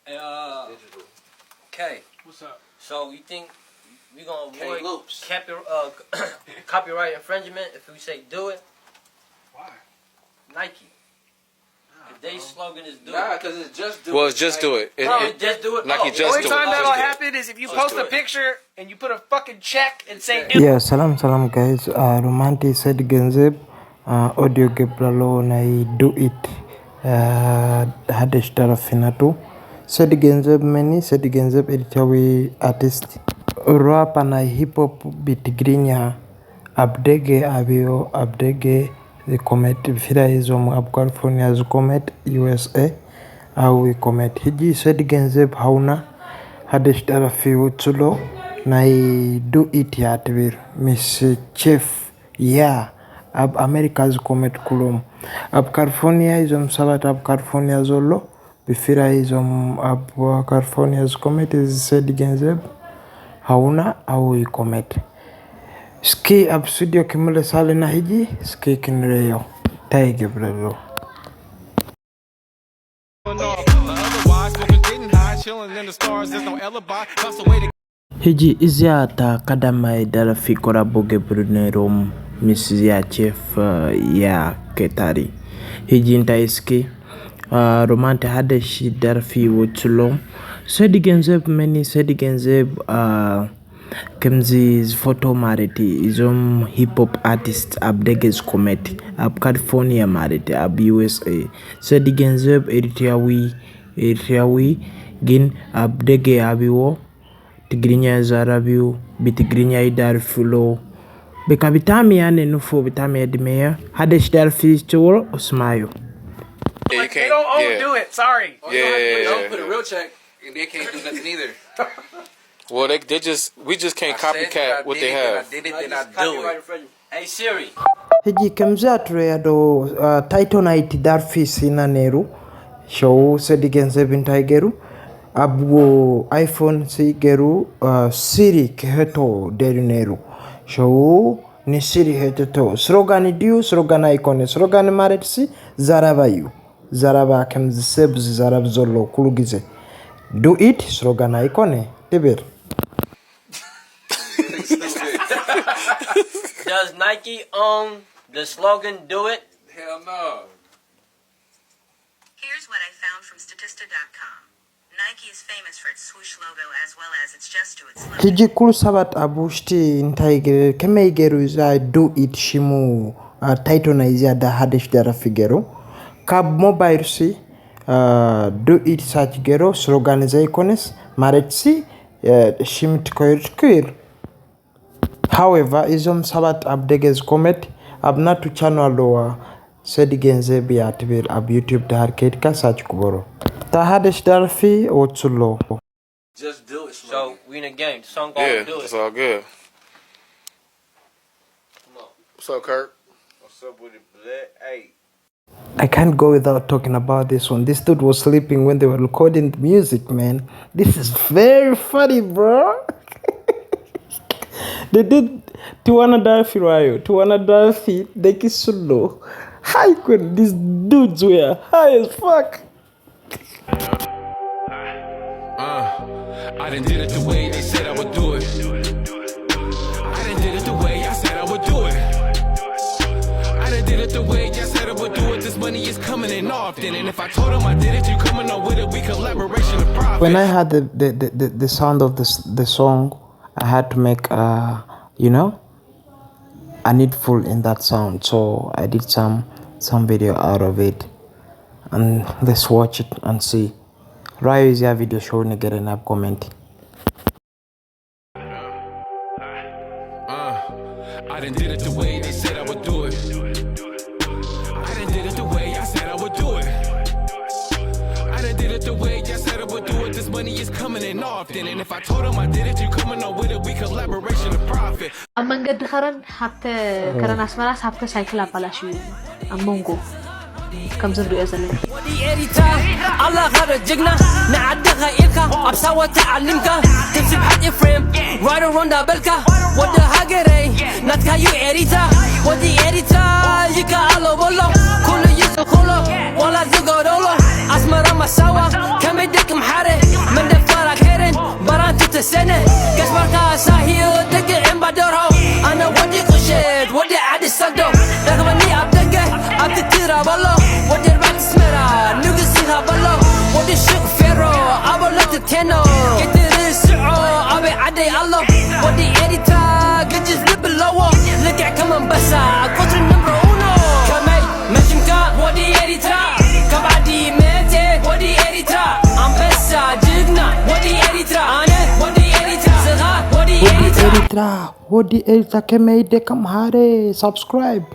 Hey, Digital. Okay. What's up? So you think we gonna avoid Loops. copyright infringement if we say do it? Why? Nike. If they slogan is do Nah, it. because it's just do Well, it. it's just do it. Just do it. Nike Oh, just Only do time it. that'll Just do it. happen is if you Just post do a it. picture and you put a fucking check and say Yeah, salam guys. Romanti said gunzeb audio gebralo na do it. Hadesh tarafinatu. Said gunzeb many said gunzeb editawi artist. Rap na hip hop bit grinya abdege abio abdege the comet fira izom ab California z comet USA au comet hiji said gunzeb hauna hadesh tarafi utsulo na do it yatwir Miss Chef yeah ab America's comet kulum ab California izom sabat ab California zolo bifira izom ab California's comet is said genzeb hauna au comet ski ab studio kimule sale na hiji ski kinreyo taige bravo hiji iziata kadamai dara fikora boge brunerom misia chef ya ketari hiji ntaiski romante hade shi dara fi wotulom sedi genzeb meni sedi genzeb kemzi photo mariti izom hip hop artist abdeges comet ab California mariti ab USA sedi genzeb Eritreawi gin abdege abiwo tigrinya zarabiu bitigrinya idar fulo beka bitami ane nufo bitami edmeya hadesh dar fi choro osmayo. Yeah, you like, they can't. don't Yeah. do it. Sorry. Don't put a real check, and they can't do nothing either. Well, we just can't copycat what they have. I did it, then I do it. Hey Siri. hiji kemzatre ado titanite darfi sinaneru show sedi genzebin tigeru abu iPhone si geru Siri keheto derineru show ni Siri heteto slogani diu slogana ikone slogani maretsi zaraba kemzi sebz zarab zolo kulugize do it slogana ikone tibir. Does Nike own the slogan do it? Hell no. Here's what I found from Statista.com. Nike is famous for its swoosh logo as well as its just do it slogan. hiji kul sabat abushti intaigere kemeigeru iza do it shimu title izia da hadesh dara figero kab mobile si do it search gero slogan za ikones maretsi shimit koir. However, izom sabat abdeges comet abnatu channel loa sedi genzebi atbir ab YouTube da arcade ka search kuboro ta hadesh darfi otsulo. Just do it. So we in the game. The song gonna Yeah, do it's it. all good. Come on. What's up, Kurt? What's up with it, blood? Hey. I can't go without talking about this one. This dude was sleeping when they were recording the music, man. This is very funny, bro. They did Tuana Darfi Rayo, Tuana Darfi, Deki Sulu. How could these dudes were high as fuck? I done did it the way they said I would do it. I done did it the way I said I would do it. I done did it the way I said I would do it. This money is coming in often, and if I told them I did it, you coming on with it. We collaboration of profit. When I had the sound of the song, I had to make a needful in that sound. So I did some video out of it, and let's watch it and see. Rayo is your video showing a getting up comment. I done did it the way they said I would do it. I done did it the way I said I would do it. I done did it the way I said I would do it. This money is coming in often, and if I told them I did it, you coming on with it. We collaboration of profit. ኣብ መንገዲ ከረን ሃብተ ከረን ኣስመራስ ሃብተ ሳይክል ኣባላሽዩ ኣብ መንጎ ከምዚ ንሪኦ ዘለና ወዲ ኤሪታ ኣላ ኸረ ጅግና ንዓድኻ ኢልካ ኣብ ሳወት ተዓሊምካ ትምስብ ሓጢ ፍሬም ራይድ ሮንዳ በልካ ወዲ ሃገረይ ናትካዩ ኤሪታ ወዲ ኤሪታ ይካ ኣሎ በሎ ኩሉ ይስኩሎ ዋላ ዝገደሎ ኣስመራ ማሳዋ ከመይ ደቅም ሓረ Eltra, Wodi Eltra Kemeide Kamhare, subscribe.